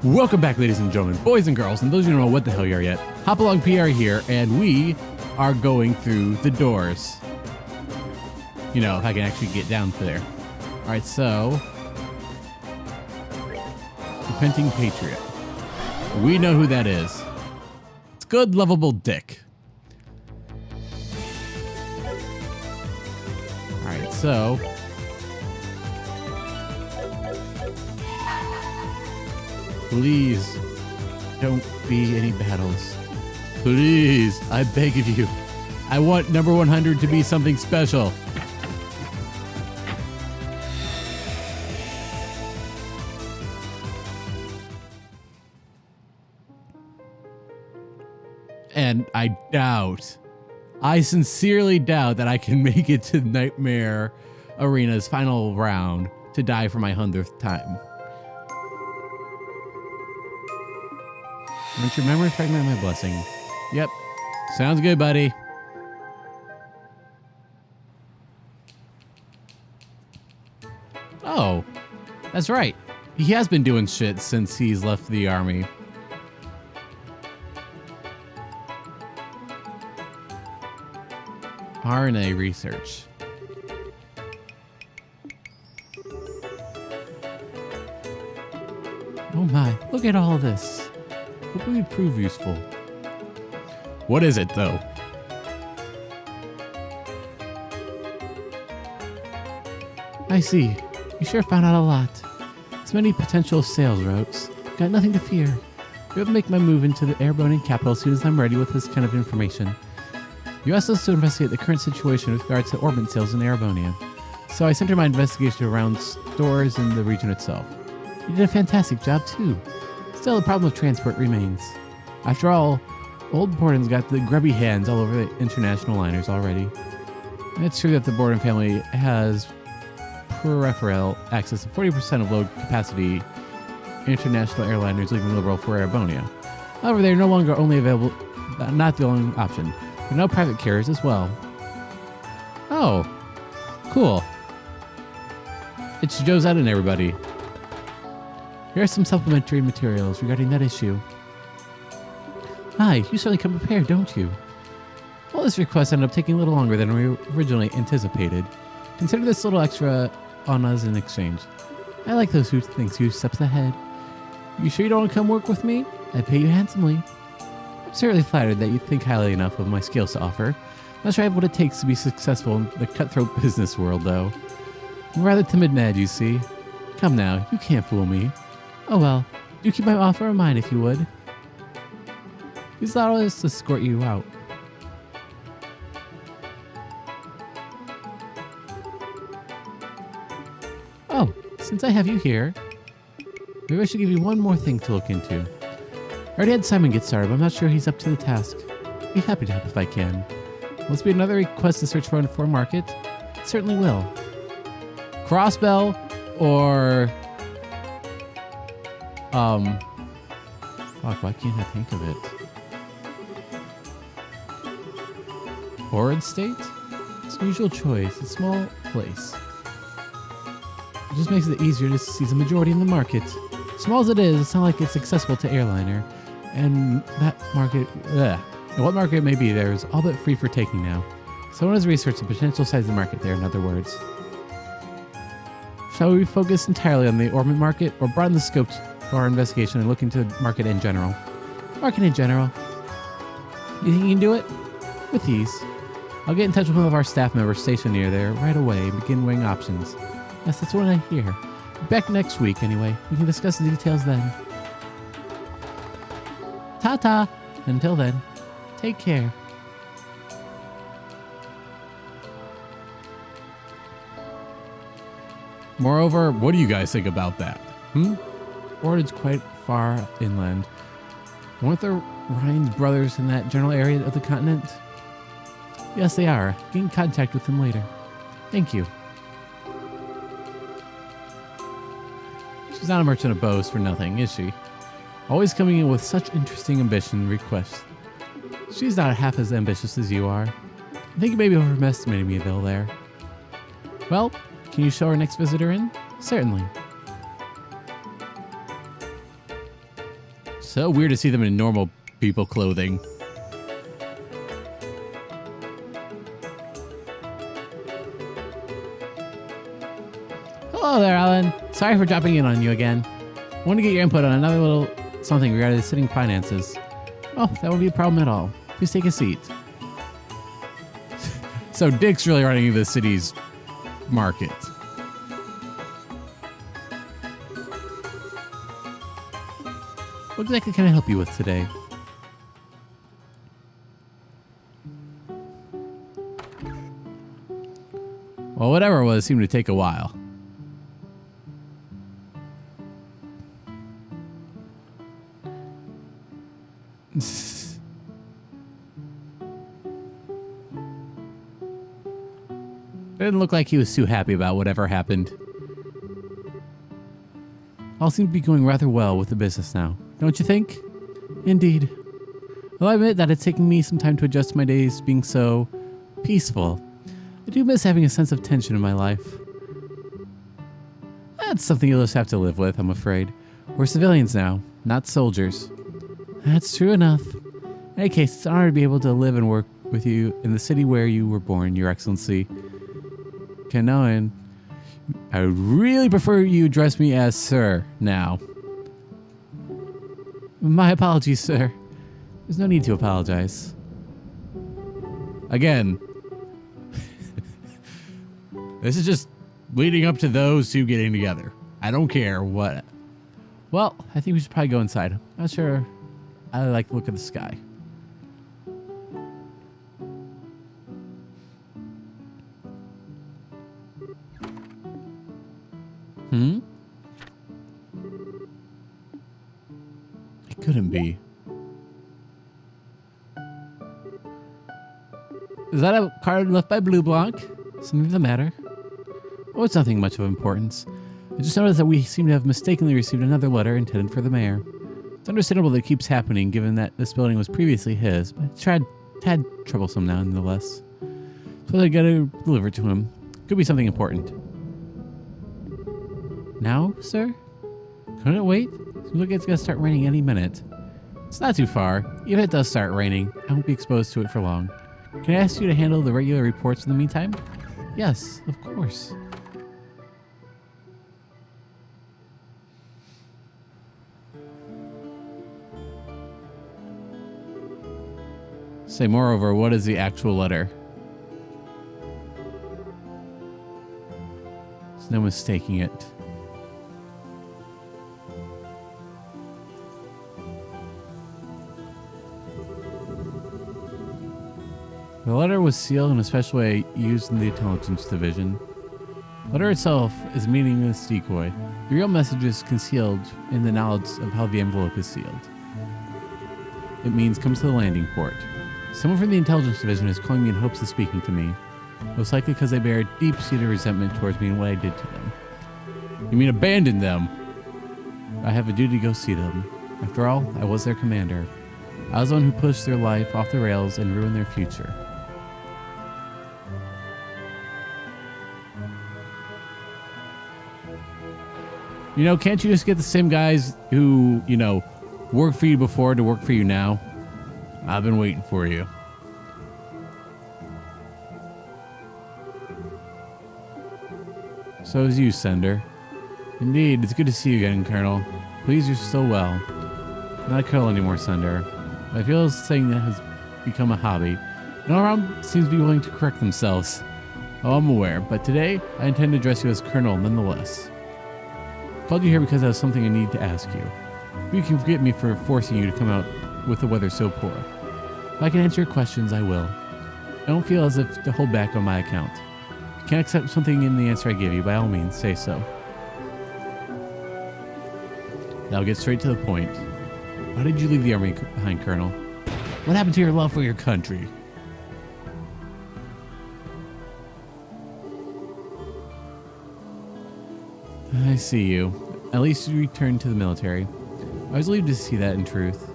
Welcome back, ladies and gentlemen, boys and girls, and those who don't know what the hell you are yet. Hopalong PR here, and we are going through the doors. You know, if I can actually get down to there. Alright, so... Repenting Patriot. We know who that is. It's good, lovable Dick. Alright, so... Please, don't be any battles. Please, I beg of you. I want number 100 to be something special. And I sincerely doubt that I can make it to Nightmare Arena's final round to die for my 100th time. Don't you remember? Fragment my blessing. Yep. Sounds good, buddy. Oh, that's right. He has been doing shit since he's left the army. RNA research. Oh my, look at all this. What will prove useful? What is it, though? I see. You sure found out a lot. As many potential sales routes. Got nothing to fear. I'll make my move into the Airbonian capital as soon as I'm ready with this kind of information. You asked us to investigate the current situation with regards to orbit sales in Airbonian. So I centered my investigation around stores in the region itself. You did a fantastic job, too. Still, the problem of transport remains. After all, Old Borden's got the grubby hands all over the international liners already. And it's true that the Borden family has peripheral access to 40% of low-capacity international airliners leaving the world for Airbonia. However, they're no longer only available, not the only option. There are no private carriers as well. Oh, cool. It's Josette and everybody. Here are some supplementary materials regarding that issue. Hi, you certainly come prepared, don't you? Well, this request ended up taking a little longer than we originally anticipated. Consider this little extra on us in exchange. I like those who think 2 steps ahead. You sure you don't want to come work with me? I'd pay you handsomely. I'm certainly flattered that you think highly enough of my skills to offer. Not sure I have what it takes to be successful in the cutthroat business world, though. I'm rather timid mad, you see. Come now, you can't fool me. Oh well, do keep my offer in mind if you would. Please allow us to escort you out. Oh, since I have you here, maybe I should give you one more thing to look into. I already had Simon get started, but I'm not sure he's up to the task. I'd be happy to help if I can. Will this be another request to search for a foreign market? It certainly will. Crossbell or... Fuck, why can't I think of it? Horrid State? It's an unusual choice. A small place. It just makes it easier to seize a majority in the market. Small as it is, it's not like it's accessible to airliner. And that market... And what market it may be there is all but free for taking now. Someone has researched the potential size of the market there, in other words. Shall we focus entirely on the orbit market, or broaden the scope of our investigation and look into the market in general? Market in general. You think you can do it? With ease. I'll get in touch with one of our staff members stationed near there right away and begin weighing options. Yes, that's what I hear. Back next week, anyway. We can discuss the details then. Ta-ta! Until then, take care. Moreover, what do you guys think about that? Borden's quite far inland. Weren't the Ryan's brothers in that general area of the continent? Yes, they are. Get in contact with them later. Thank you. She's not a merchant of bows for nothing, is she? Always coming in with such interesting ambition and requests. She's not half as ambitious as you are. I think you may be overestimating me, though, there. Well, can you show our next visitor in? Certainly. So weird to see them in normal people clothing. Hello there, Alan. Sorry for dropping in on you again. I want to get your input on another little something regarding the city finances. Oh, that won't be a problem at all. Please take a seat. So Dick's really running the city's market. What exactly can I help you with today? Well, whatever it was seemed to take a while. Didn't look like he was too happy about whatever happened. All seem to be going rather well with the business now, don't you think? Indeed. Well, I admit that it's taken me some time to adjust to my days being so peaceful. I do miss having a sense of tension in my life. That's something you'll just have to live with, I'm afraid. We're civilians now, not soldiers. That's true enough. In any case, it's an honor to be able to live and work with you in the city where you were born, Your Excellency. Kanoan, I would really prefer you address me as Sir now. My apologies, sir. There's no need to apologize. Again, this is just leading up to those two getting together. I don't care what. Well, I think we should probably go inside. Not sure I like the look of the sky. It couldn't be. Is that a card left by Blue Blanc? Something the matter? Oh, it's nothing much of importance. I just noticed that we seem to have mistakenly received another letter intended for the mayor. It's understandable that it keeps happening given that this building was previously his, but it's tad troublesome now nonetheless. So I gotta deliver it to him. Could be something important. Now, sir? Couldn't it wait? Seems like it's gonna start raining any minute. It's not too far. Even if it does start raining, I won't be exposed to it for long. Can I ask you to handle the regular reports in the meantime? Yes, of course. Say, moreover, what is the actual letter? There's no mistaking it. The letter was sealed in a special way used in the intelligence division. The letter itself is a meaningless decoy. The real message is concealed in the knowledge of how the envelope is sealed. It means come to the landing port. Someone from the intelligence division is calling me in hopes of speaking to me. Most likely because they bear a deep-seated resentment towards me and what I did to them. You mean abandon them? I have a duty to go see them. After all, I was their commander. I was the one who pushed their life off the rails and ruined their future. You know, can't you just get the same guys who, you know, worked for you before to work for you now? I've been waiting for you. So is you, Sender. Indeed, it's good to see you again, Colonel. Please, you're still well. Not a Colonel anymore, Sender. I feel this thing that has become a hobby. No one seems to be willing to correct themselves. Oh, I'm aware, but today I intend to address you as Colonel nonetheless. I called you here because I have something I need to ask you. You can forgive me for forcing you to come out with the weather so poor. If I can answer your questions, I will. I don't feel as if to hold back on my account. If you can't accept something in the answer I give you, by all means, say so. Now get straight to the point. Why did you leave the army behind, Colonel? What happened to your love for your country? I see you. At least you returned to the military. I was relieved to see that in truth.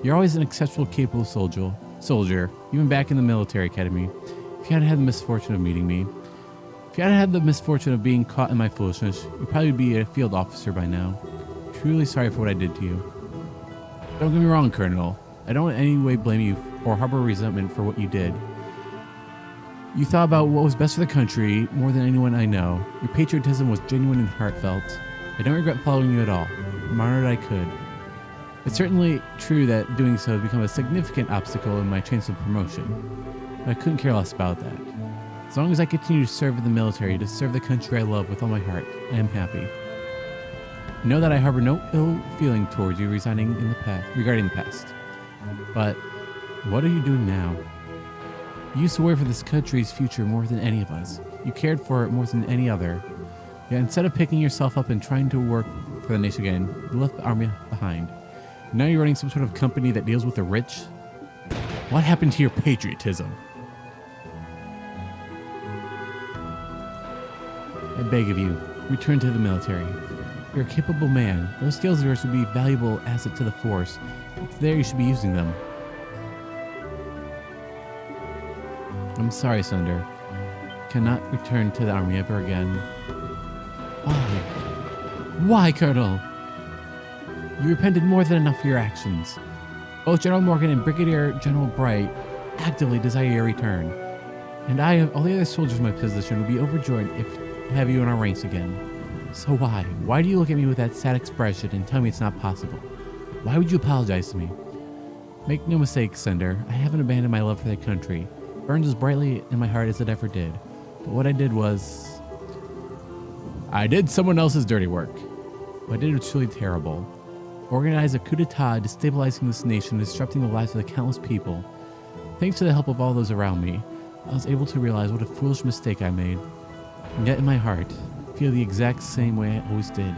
You're always an exceptional, capable soldier, even back in the military academy. If you hadn't had the misfortune of meeting me, if you hadn't had the misfortune of being caught in my foolishness, you'd probably be a field officer by now. Truly sorry for what I did to you. Don't get me wrong, Colonel. I don't in any way blame you or harbor resentment for what you did. You thought about what was best for the country more than anyone I know. Your patriotism was genuine and heartfelt. I don't regret following you at all. I'm honored I could. It's certainly true that doing so has become a significant obstacle in my chance of promotion. But I couldn't care less about that. As long as I continue to serve in the military, to serve the country I love with all my heart, I am happy. Know that I harbor no ill feeling towards you regarding the past. But what are you doing now? You used to worry for this country's future more than any of us. You cared for it more than any other. Yet instead of picking yourself up and trying to work for the nation again, you left the army behind. Now you're running some sort of company that deals with the rich? What happened to your patriotism? I beg of you, return to the military. You're a capable man. Those skills of yours would be a valuable asset to the force. If there, you should be using them. I'm sorry, Sunder. Cannot return to the army ever again. Why? Why, Colonel? You repented more than enough for your actions. Both General Morgan and Brigadier General Bright actively desire your return. And I, all the other soldiers in my position, would be overjoyed to have you in our ranks again. So why? Why do you look at me with that sad expression and tell me it's not possible? Why would you apologize to me? Make no mistake, Sunder, I haven't abandoned my love for that country. It burns as brightly in my heart as it ever did. But what I did was... I did someone else's dirty work. What I did was truly terrible. Organize a coup d'etat, destabilizing this nation, disrupting the lives of the countless people. Thanks to the help of all those around me, I was able to realize what a foolish mistake I made. And yet in my heart, I feel the exact same way I always did.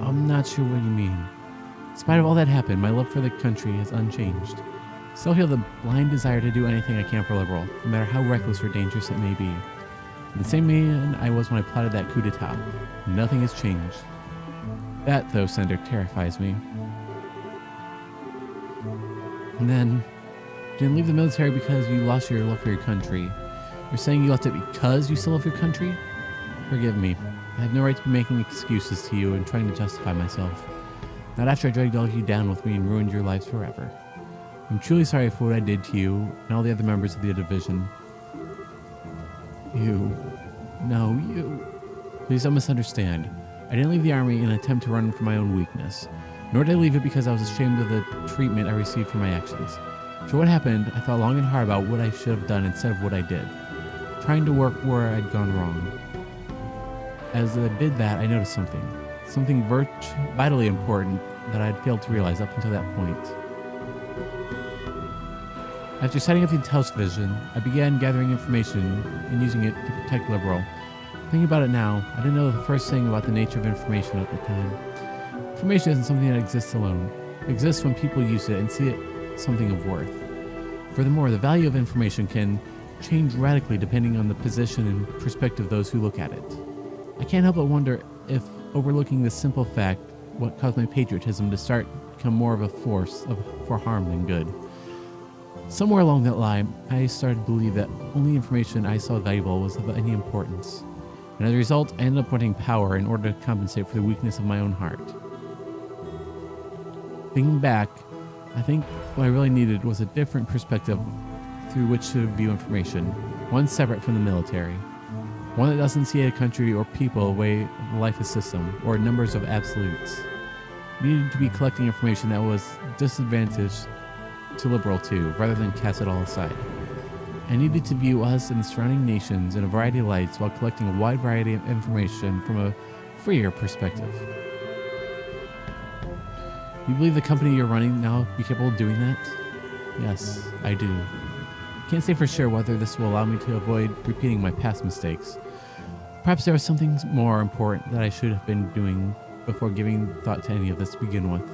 I'm not sure what you mean. In spite of all that happened, my love for the country has unchanged. I still feel the blind desire to do anything I can for Liberal, no matter how reckless or dangerous it may be. The same man I was when I plotted that coup d'etat. Nothing has changed. That, though, Sunder, terrifies me. And then, you didn't leave the military because you lost your love for your country. You're saying you left it because you still love your country? Forgive me. I have no right to be making excuses to you and trying to justify myself. Not after I dragged all of you down with me and ruined your lives forever. I'm truly sorry for what I did to you and all the other members of the division. You. Please don't misunderstand. I didn't leave the army in an attempt to run from my own weakness, nor did I leave it because I was ashamed of the treatment I received for my actions. For what happened, I thought long and hard about what I should have done instead of what I did, trying to work where I'd gone wrong. As I did that, I noticed something vitally important that I'd failed to realize up until that point. After setting up the intelligence division, I began gathering information and using it to protect Liberal. Thinking about it now, I didn't know the first thing about the nature of information at the time. Information isn't something that exists alone. It exists when people use it and see it something of worth. Furthermore, the value of information can change radically depending on the position and perspective of those who look at it. I can't help but wonder if overlooking this simple fact, what caused my patriotism to start become more of a force for harm than good. Somewhere along that line, I started to believe that only information I saw valuable was of any importance. And as a result, I ended up wanting power in order to compensate for the weakness of my own heart. Thinking back, I think what I really needed was a different perspective through which to view information, one separate from the military. One that doesn't see a country or people a way of life as system, or numbers of absolutes. I needed to be collecting information that was disadvantaged to Liberal too, rather than cast it all aside. I needed to view us and the surrounding nations in a variety of lights while collecting a wide variety of information from a freer perspective. You believe the company you're running now be capable of doing that? Yes, I do. Can't say for sure whether this will allow me to avoid repeating my past mistakes. Perhaps there was something more important that I should have been doing before giving thought to any of this to begin with.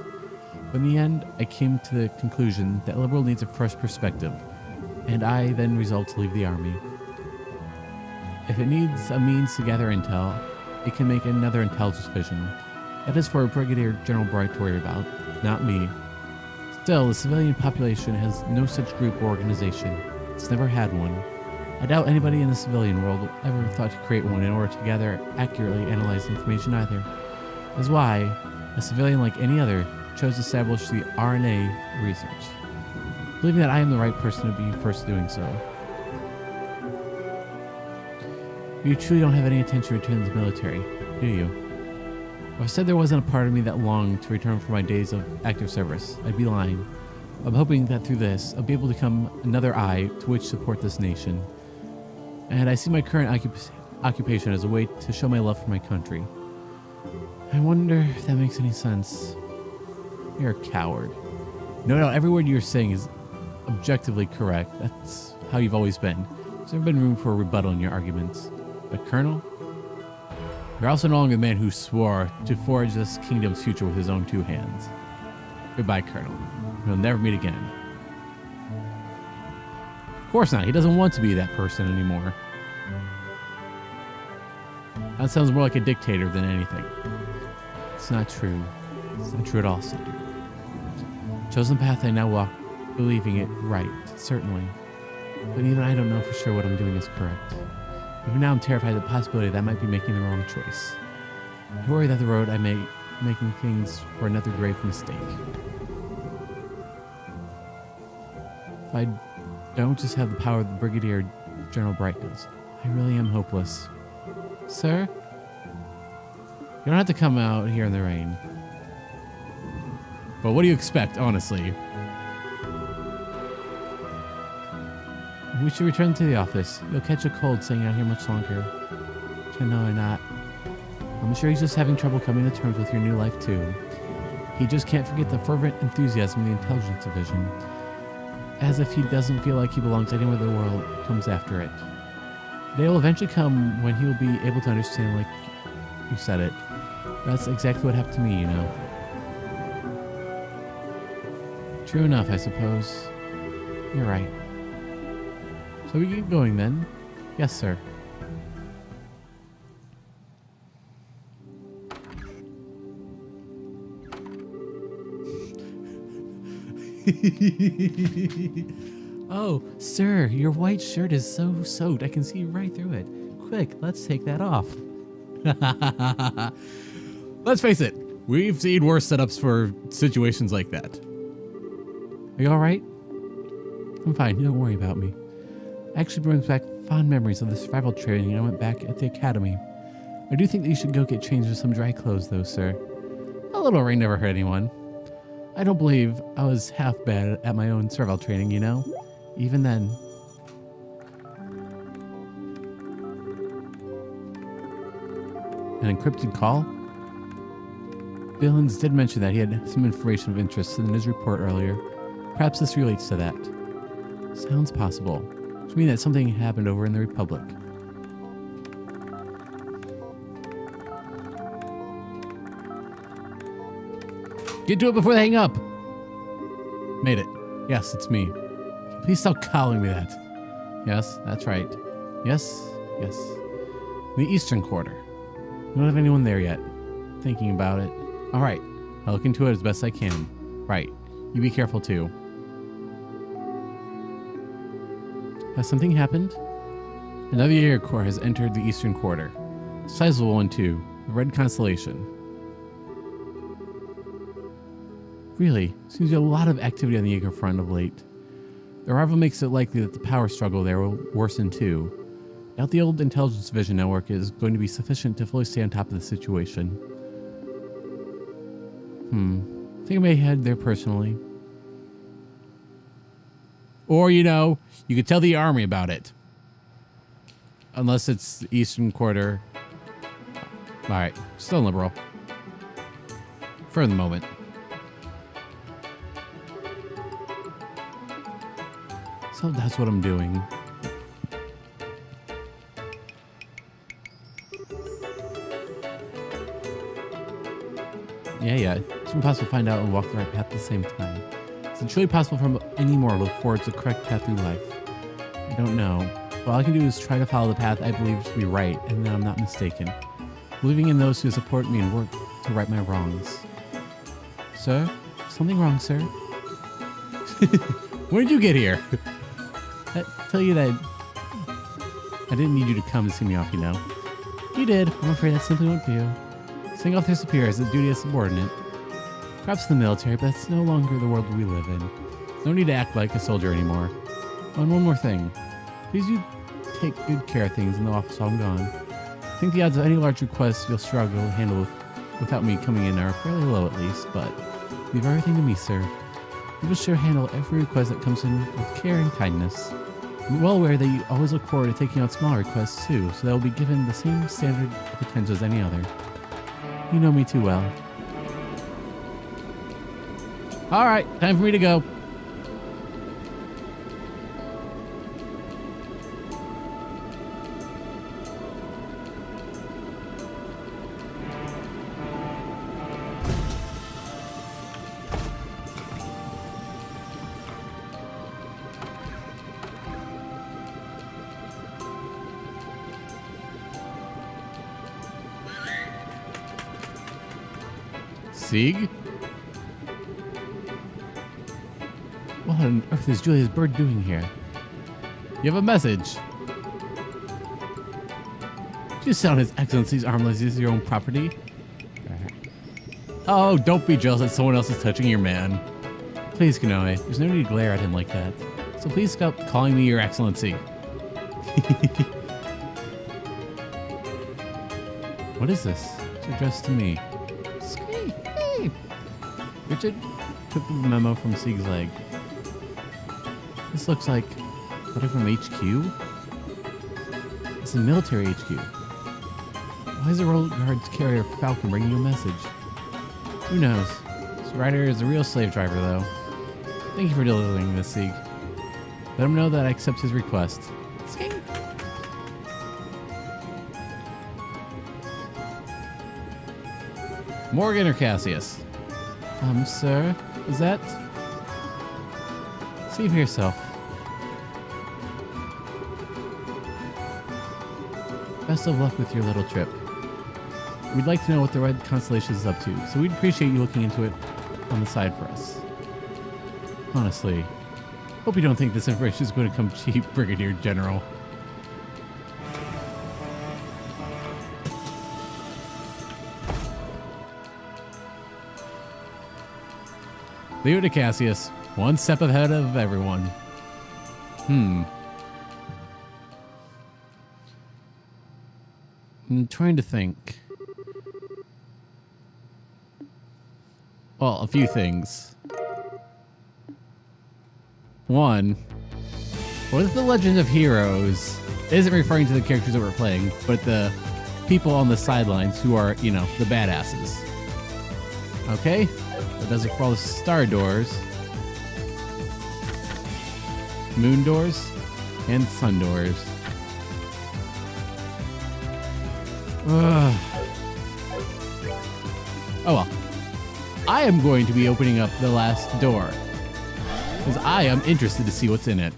But in the end, I came to the conclusion that Liberal needs a fresh perspective, and I then resolved to leave the army. If it needs a means to gather intel, it can make another intelligence division. That is for Brigadier General Bright to worry about, not me. Still, the civilian population has no such group or organization. It's never had one. I doubt anybody in the civilian world ever thought to create one in order to gather accurately analyzed information either. That's why, a civilian like any other chose to establish the RNA research, believing that I am the right person to be first doing so. You truly don't have any intention to return to the military, do you? If I said there wasn't a part of me that longed to return from my days of active service, I'd be lying. I'm hoping that through this, I'll be able to become another eye to which support this nation. And I see my current occupation as a way to show my love for my country. I wonder if that makes any sense. You're a coward. No doubt every word you're saying is objectively correct. That's how you've always been. There's never been room for a rebuttal in your arguments. But Colonel, you're also no longer the man who swore to forge this kingdom's future with his own two hands. Goodbye, Colonel. We'll never meet again. Of course not. He doesn't want to be that person anymore. That sounds more like a dictator than anything. It's not true. It's not true at all, Senator. Chosen path I now walk, believing it right, certainly. But even I don't know for sure what I'm doing is correct. Even now I'm terrified of the possibility that I might be making the wrong choice. I worry that the road I make making things for another grave mistake. If I don't just have the power of the Brigadier General Bright does, I really am hopeless. Sir? You don't have to come out here in the rain. But what do you expect, honestly? We should return to the office. You'll catch a cold staying out here much longer. No, I'm not. I'm sure he's just having trouble coming to terms with your new life, too. He just can't forget the fervent enthusiasm of the Intelligence Division. As if he doesn't feel like he belongs anywhere the world comes after it. The day will eventually come when he will be able to understand, like you said it. That's exactly what happened to me, you know. True enough, I suppose. You're right. So we get going then? Yes, sir. Oh, sir, your white shirt is so soaked. I can see right through it. Quick, let's take that off. Let's face it, we've seen worse setups for situations like that. Are you alright? I'm fine, don't worry about me. Actually brings back fond memories of the survival training I went back at the academy. I do think that you should go get changed with some dry clothes though, sir. A little rain never hurt anyone. I don't believe I was half bad at my own survival training, you know? Even then. An encrypted call? Billings did mention that he had some information of interest in his report earlier. Perhaps this relates to that. Sounds possible. Which means that something happened over in the Republic. Get to it before they hang up! Made it. Yes, it's me. Please stop calling me that. Yes, that's right. Yes, yes. The Eastern Quarter. We don't have anyone there yet. Thinking about it. Alright, I'll look into it as best I can. Right. You be careful too. Has something happened? Another Jaeger Corps has entered the Eastern Quarter. Sizable one too. The Red Constellation. Really, seems to be a lot of activity on the Jaeger front of late. The arrival makes it likely that the power struggle there will worsen too. Doubt the old Intelligence Division network is going to be sufficient to fully stay on top of the situation. I think I may head there personally. Or, you know, you could tell the army about it. Unless it's the Eastern Quarter. Alright, still liberal. For the moment. So that's what I'm doing. Yeah. It's impossible to find out and walk the right path at the same time. Is it truly possible for any mortal to forge the correct path through life? I don't know. But all I can do is try to follow the path I believe to be right, and that I'm not mistaken. Believing in those who support me and work to right my wrongs. Sir? Something wrong, sir? When did you get here? I tell you that I didn't need you to come and see me off, you know. You did. I'm afraid that simply won't do. Seeing off their superior is the duty of subordinate. Perhaps the military, but it's no longer the world we live in. There's no need to act like a soldier anymore. Oh, and one more thing. Please you take good care of things in the office while I'm gone. I think the odds of any large requests you'll struggle to handle without me coming in are fairly low at least, but leave everything to me, sir. You will sure handle every request that comes in with care and kindness. I'm well aware that you always look forward to taking on small requests too, so they'll be given the same standard of attention as any other. You know me too well. Alright, time for me to go. Sieg? What on earth is Julia's bird doing here? You have a message. You sound His Excellency's armless is your own property. Oh, don't be jealous that someone else is touching your man. Please, Kanoe, there's no need to glare at him like that. So please stop calling me Your Excellency. What is this? It's addressed to me. Hey. Richard took the memo from Sieg's leg. This looks like a letter from HQ? It's a military HQ. Why is a Royal Guards carrier Falcon bringing you a message? Who knows? This rider is a real slave driver, though. Thank you for delivering this, Sieg. Let him know that I accept his request. Morgan or Cassius? Sir, is that? See for yourself. Best of luck with your little trip. We'd like to know what the Red Constellation is up to, so we'd appreciate you looking into it on the side for us. Honestly, hope you don't think this information is going to come cheap, Brigadier General. Leave it to Cassius. One step ahead of everyone. I'm trying to think. Well, a few things. One, what if the Legend of Heroes isn't referring to the characters that we're playing, but the people on the sidelines who are, you know, the badasses? Okay? That does it for all the star doors, moon doors, and sun doors. Ugh. Oh well. I am going to be opening up the last door, because I am interested to see what's in it.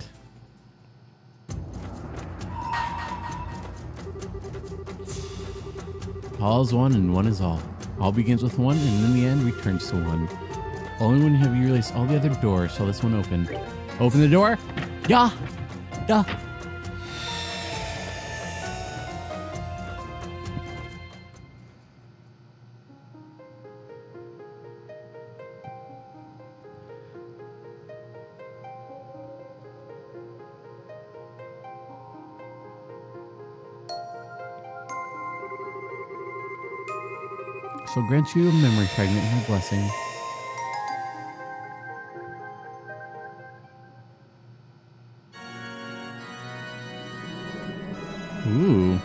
All is one and one is all. All begins with one and in the end returns to one. Only when you have released all the other doors shall this one open. Open the door? Yeah! Duh! Shall grant you a memory fragment and a blessing. Ooh.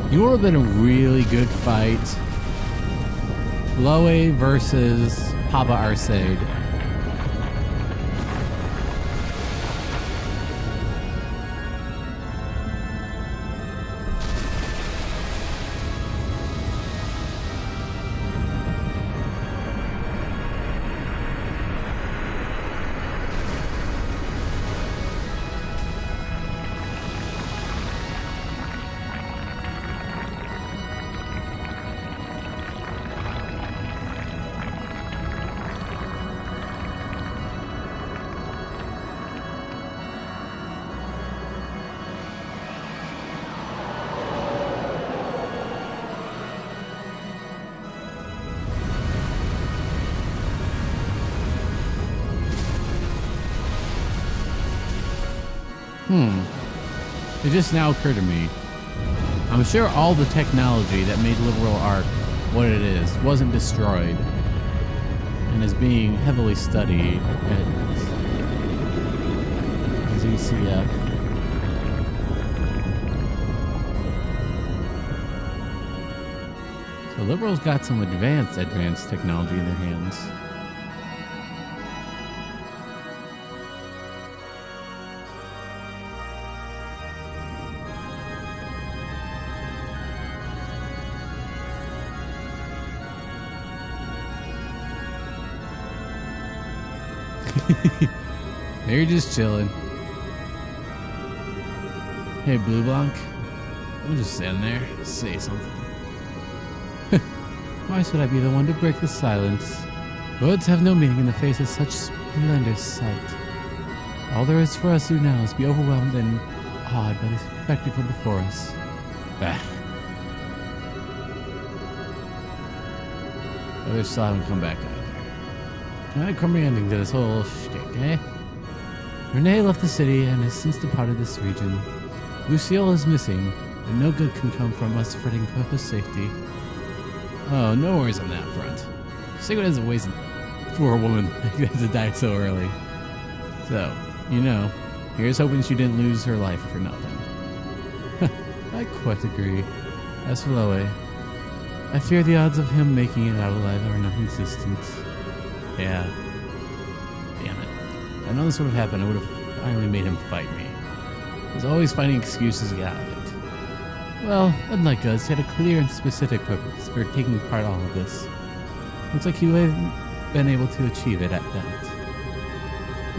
You would have been a really good fight. Loe versus Papa Arcade. It just now occurred to me. I'm sure all the technology that made Liberal Arc what it is wasn't destroyed and is being heavily studied at ZCF. So Liberal's got some advanced technology in their hands. They're just chilling. Hey, Blue Blanc. I'm just standing there. Say something. Why should I be the one to break the silence? Words have no meaning in the face of such splendid sight. All there is for us to do now is be overwhelmed and awed by the spectacle before us. Bah. Others still haven't come back either. Can I crummy ending to this whole shtick, eh? Renee left the city and has since departed this region. Lucille is missing, and no good can come from us fretting for her safety. Oh, no worries on that front. Sigurd hasn't waited for a woman like that to die so early. So, you know, here's hoping she didn't lose her life for nothing. I quite agree. As for Loe, I fear the odds of him making it out alive are non-existent. Yeah. Damn it. If I know this would have happened, I would have finally made him fight me. He's always finding excuses to get out of it. Well, unlike us, he had a clear and specific purpose for taking part in all of this. Looks like he would have been able to achieve it at that.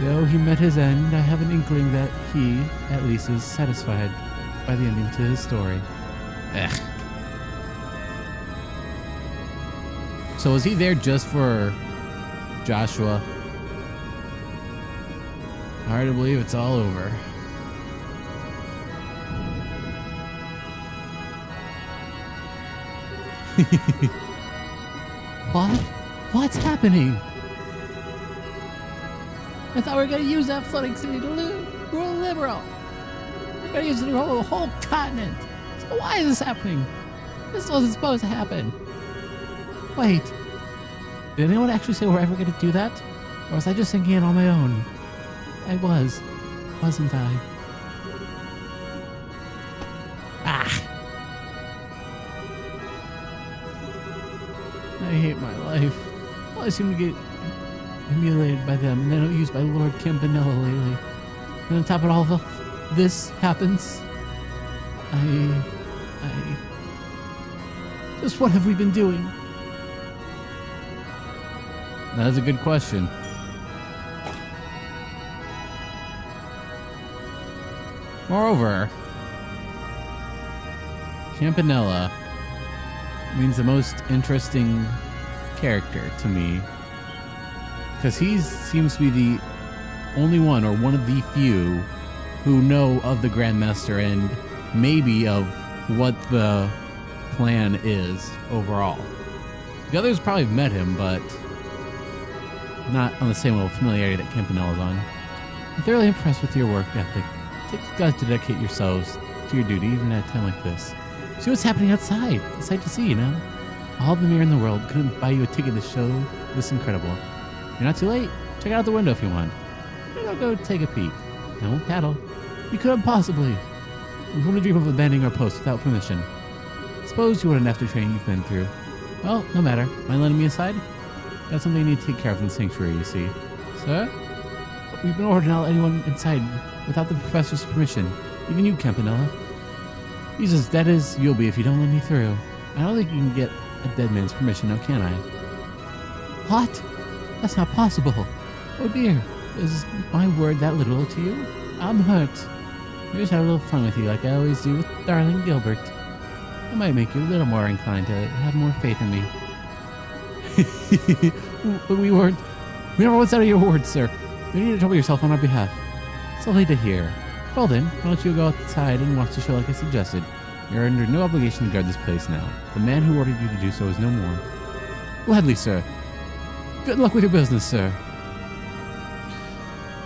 Though he met his end, I have an inkling that he, at least, is satisfied by the ending to his story. Ugh. So was he there just for Joshua? Hard to believe it's all over. What? What's happening? I thought we were going to use that floating city to rule Liberal. We're going to use it to rule the whole continent. So why is this happening? This wasn't supposed to happen. Wait. Did anyone actually say we're ever going to do that? Or was I just thinking it on my own? I was. Wasn't I? Ah! I hate my life. Well, I seem to get emulated by them, and then used by Lord Campanella lately. And on top of all of this happens, just what have we been doing? That's a good question. Moreover, Campanella means the most interesting character to me, because he seems to be the only one, or one of the few, who know of the Grandmaster and maybe of what the plan is overall. The others probably have met him, but not on the same level of familiarity that Campanella's on. I'm thoroughly impressed with your work ethic. Take the guts to dedicate yourselves to your duty, even at a time like this. See what's happening outside. It's a sight to see, you know? All the mirror in the world couldn't buy you a ticket to show this incredible. You're not too late. Check it out the window if you want. Maybe I'll go take a peek. I won't paddle. You couldn't possibly. We wouldn't dream of abandoning our post without permission. Suppose you wouldn't after training you've been through. Well, no matter. Mind letting me aside? Got something you need to take care of in the sanctuary, you see. Sir? We've been ordered to not let anyone inside without the professor's permission. Even you, Campanella. He's as dead as you'll be if you don't let me through. I don't think you can get a dead man's permission, now can I? What? That's not possible. Oh dear. Is my word that literal to you? I'm hurt. I just had a little fun with you like I always do with darling Gilbert. I might make you a little more inclined to have more faith in me. But we never once out of your words, sir. You need to trouble yourself on our behalf. It's lovely to hear. Well then, why don't you go outside and watch the show like I suggested? You're under no obligation to guard this place now. The man who ordered you to do so is no more. Gladly, sir. Good luck with your business, sir.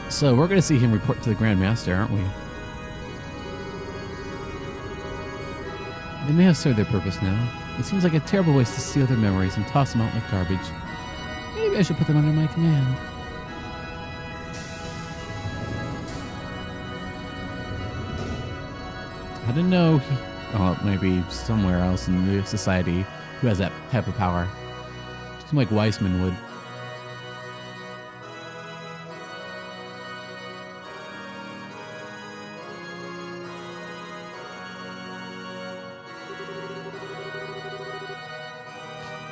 So we're going to see him report to the Grandmaster, aren't we? They may have served their purpose now. It seems like a terrible waste to steal their memories and toss them out like garbage. Maybe I should put them under my command. I didn't know maybe somewhere else in the society who has that type of power. Seems like Weissman would.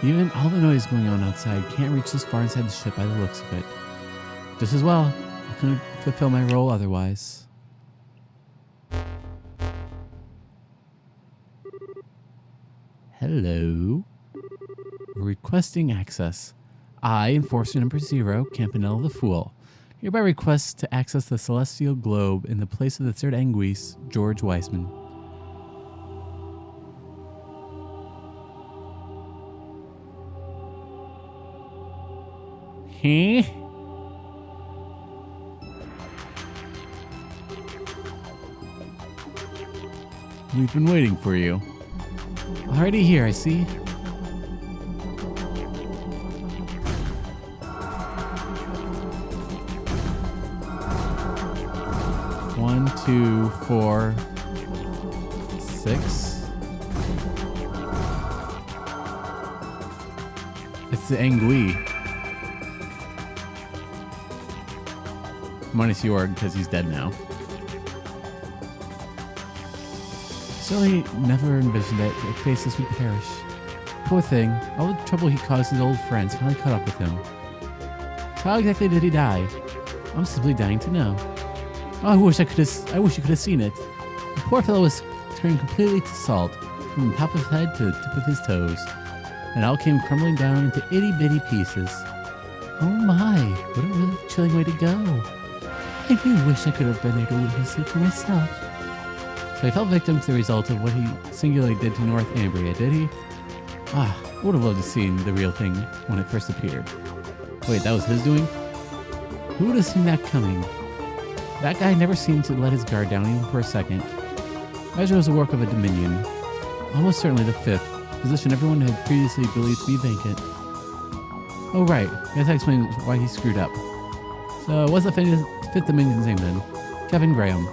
Even all the noise going on outside can't reach this far inside the ship by the looks of it. Just as well, I couldn't fulfill my role otherwise. Hello. Requesting access. I, Enforcer Number 0, Campanella the Fool, hereby request to access the Celestial Globe in the place of the third Anguisse, George Weissman. Huh? We've been waiting for you. Already here, I see. One, 2, 4, 6. It's the Anguille. Minus Jorg, because he's dead now. Sully never envisioned that Faceless would perish. Poor thing, all the trouble he caused his old friends finally caught up with him. So how exactly did he die? I'm simply dying to know. Oh, I wish you could have seen it. The poor fellow was turned completely to salt, from the top of his head to the tip of his toes, and it all came crumbling down into itty-bitty pieces. Oh my, what a really chilling way to go. I do wish I could have been there to witness it for myself. So he fell victim to the result of what he singularly did to Northumbria, did he? Ah, I would have loved to have seen the real thing when it first appeared. Wait, that was his doing? Who would have seen that coming? That guy never seemed to let his guard down even for a second. Measure was the work of a Dominion. Almost certainly the fifth, position everyone had previously believed to be vacant. Oh right, I guess that explains why he screwed up. So what's the fifth Dominion's name then? Kevin Graham.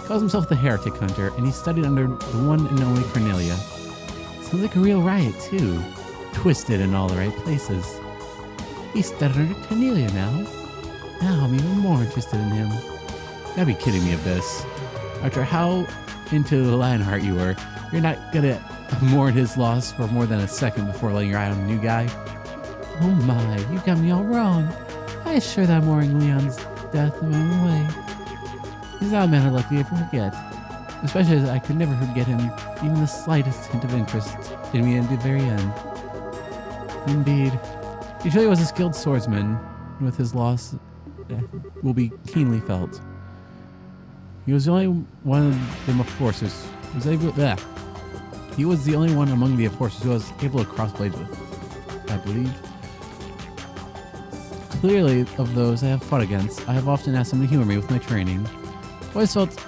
Calls himself the Heretic Hunter, and he studied under the one and only Cornelia. Sounds like a real riot too. Twisted in all the right places. He studied under Cornelia now. Now I'm even more interested in him. You gotta be kidding me, Abyss. After how into the Lionheart you were, you're not gonna mourn his loss for more than a second before laying your eye on a new guy. Oh my, you got me all wrong. I assure that I'm mourning Leon's death in my own way. He's not a man I'd likely ever forget. Especially as I could never forget him even the slightest hint of interest in me at the very end. Indeed. He truly was a skilled swordsman, and with his loss will be keenly felt. He was the only one of the enforcers who was able. He was the only one among the enforcers who was able to cross blades with, I believe. Clearly, of those I have fought against, I have often asked him to humor me with my training. I always felt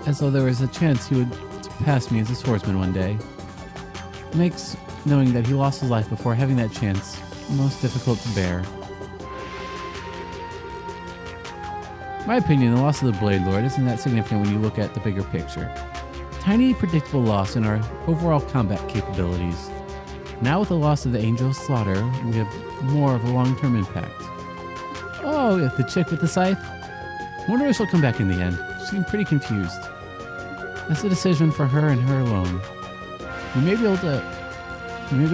as though there was a chance he would surpass me as a swordsman one day. It makes knowing that he lost his life before having that chance most difficult to bear. In my opinion, the loss of the Blade Lord isn't that significant when you look at the bigger picture. Tiny, predictable loss in our overall combat capabilities. Now with the loss of the Angel of Slaughter, we have more of a long-term impact. Oh, the chick with the scythe? I wonder if she'll come back in the end. She seemed pretty confused. That's a decision for her and her alone. We may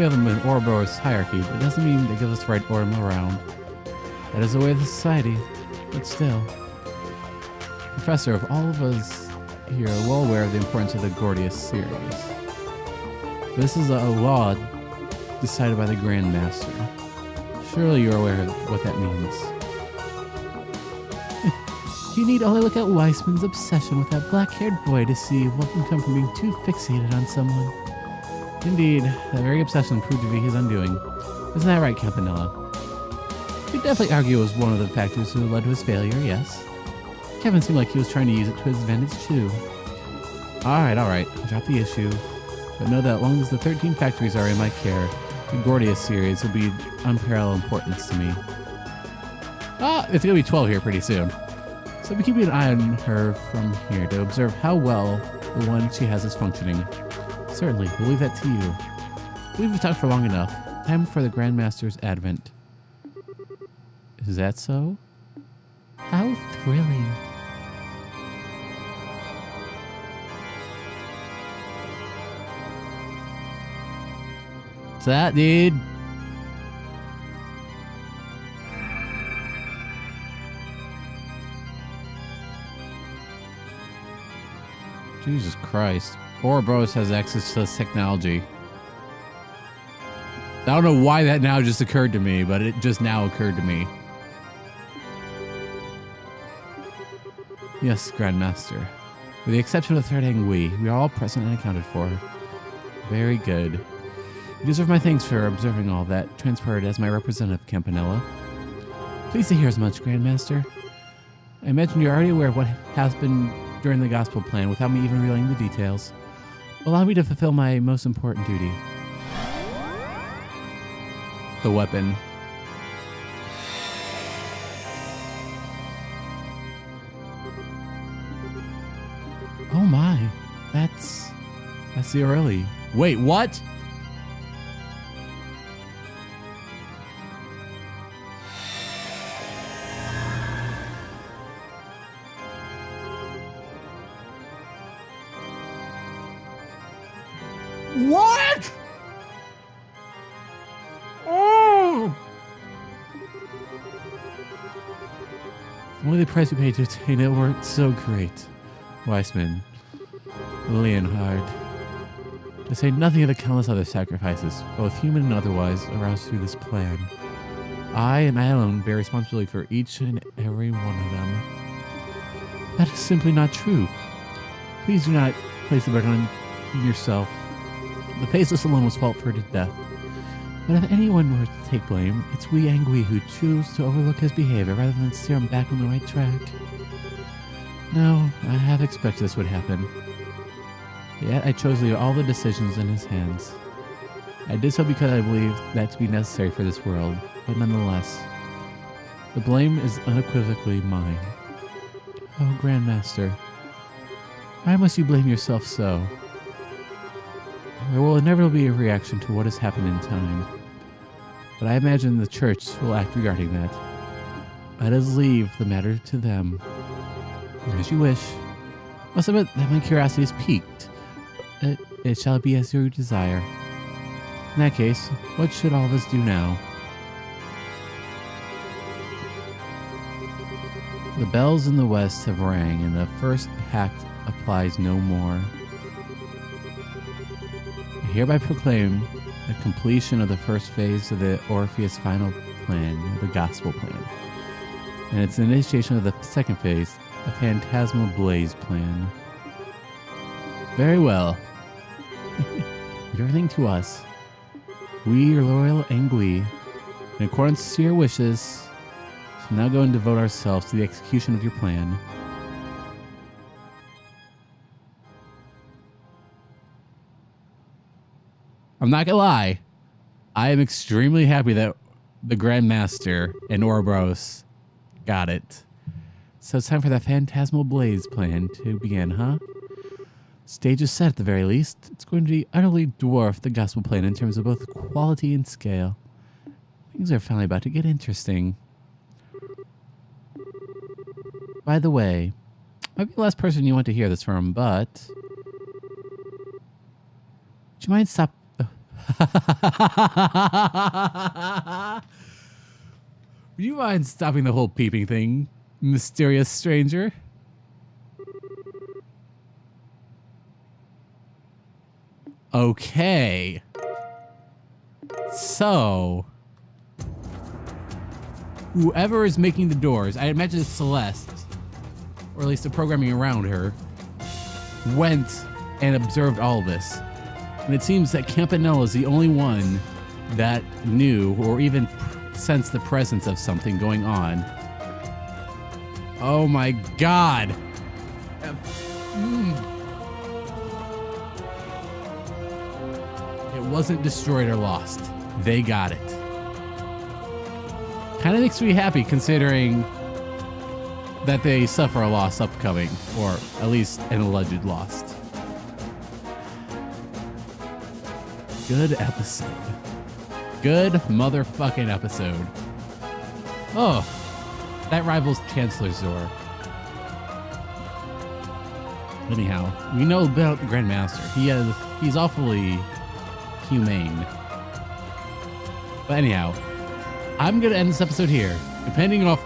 have an Ouroboros hierarchy, but it doesn't mean they give us the right to order them around. That is the way of the society, but still. Professor, of all of us here are well aware of the importance of the Gordius series. This is a law decided by the Grandmaster. Surely you're aware of what that means. You need only look at Weissman's obsession with that black-haired boy to see what can come from being too fixated on someone. Indeed, that very obsession proved to be his undoing. Isn't that right, Campanella? You'd definitely argue it was one of the factors who led to his failure, yes. Kevin seemed like he was trying to use it to his advantage too. Alright, drop the issue. But know that as long as the 13 factories are in my care, the Gordius series will be unparalleled importance to me. It's gonna be 12 here pretty soon. So I'll be keeping an eye on her from here to observe how well the one she has is functioning. Certainly, we'll leave that to you. I believe we've talked for long enough. Time for the Grandmaster's advent. Is that so? How thrilling. What's that, dude? Jesus Christ. Ouroboros has access to this technology. I don't know why that now just occurred to me, but it just now occurred to me. Yes, Grandmaster. With the exception of the third Angui, we are all present and accounted for. Very good. You deserve my thanks for observing all that transpired as my representative, Campanella. Pleased to hear as much, Grandmaster. I imagine you're already aware of what has been during the gospel plan without me even revealing the details. Allow me to fulfill my most important duty. The weapon. Oh my, that's the early. Wait, what? What? Oh! Only the price we paid to obtain it weren't so great. Weissman, Leonhard. To say nothing of the countless other sacrifices, both human and otherwise, aroused through this plan. I and I alone bear responsibility for each and every one of them. That is simply not true. Please do not place the burden on yourself. The Faceless alone was fault for his death. But if anyone were to take blame, it's we Angui who choose to overlook his behavior rather than steer him back on the right track. No, I have expected this would happen. Yet I chose to leave all the decisions in his hands. I did so because I believed that to be necessary for this world, but nonetheless, the blame is unequivocally mine. Oh, Grandmaster, why must you blame yourself so? There will inevitably be a reaction to what has happened in time, but I imagine the Church will act regarding that. Let us leave the matter to them. As you wish. Must admit that my curiosity is piqued. It shall be as you desire. In that case, what should all of us do now? The bells in the west have rang, and the first pact applies no more. I hereby proclaim the completion of the first phase of the Orpheus final plan, the gospel plan, and its initiation of the second phase, the phantasmal blaze plan. Very well. Everything to us. We, your loyal Angui, in accordance to your wishes, shall now go and devote ourselves to the execution of your plan. I'm not gonna lie. I am extremely happy that the Grandmaster and Ouroboros got it. So it's time for that phantasmal blaze plan to begin, huh? Stage is set at the very least. It's going to be utterly dwarf the gospel plan in terms of both quality and scale. Things are finally about to get interesting. By the way, might be the last person you want to hear this from, but would you mind stop? Would you mind stopping the whole peeping thing, mysterious stranger? Okay. So, whoever is making the doors, I imagine it's Celeste, or at least the programming around her, went and observed all this. And it seems that Campanella is the only one that knew or even sensed the presence of something going on. Oh my God. wasn't destroyed or lost. They got it. Kind of makes me happy considering that they suffer a loss upcoming, or at least an alleged loss. Good episode. Good motherfucking episode. Oh, that rivals Chancellor's door. Anyhow, we know about the Grandmaster. He's awfully humane. But anyhow, I'm gonna end this episode here. Depending on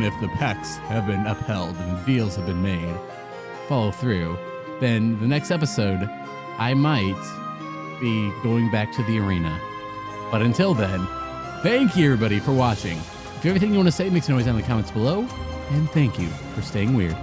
if the pacts have been upheld and deals have been made, follow through, then the next episode I might be going back to the arena. But until then, thank you everybody for watching. If you have anything you want to say, make some noise down in the comments below. And thank you for staying weird.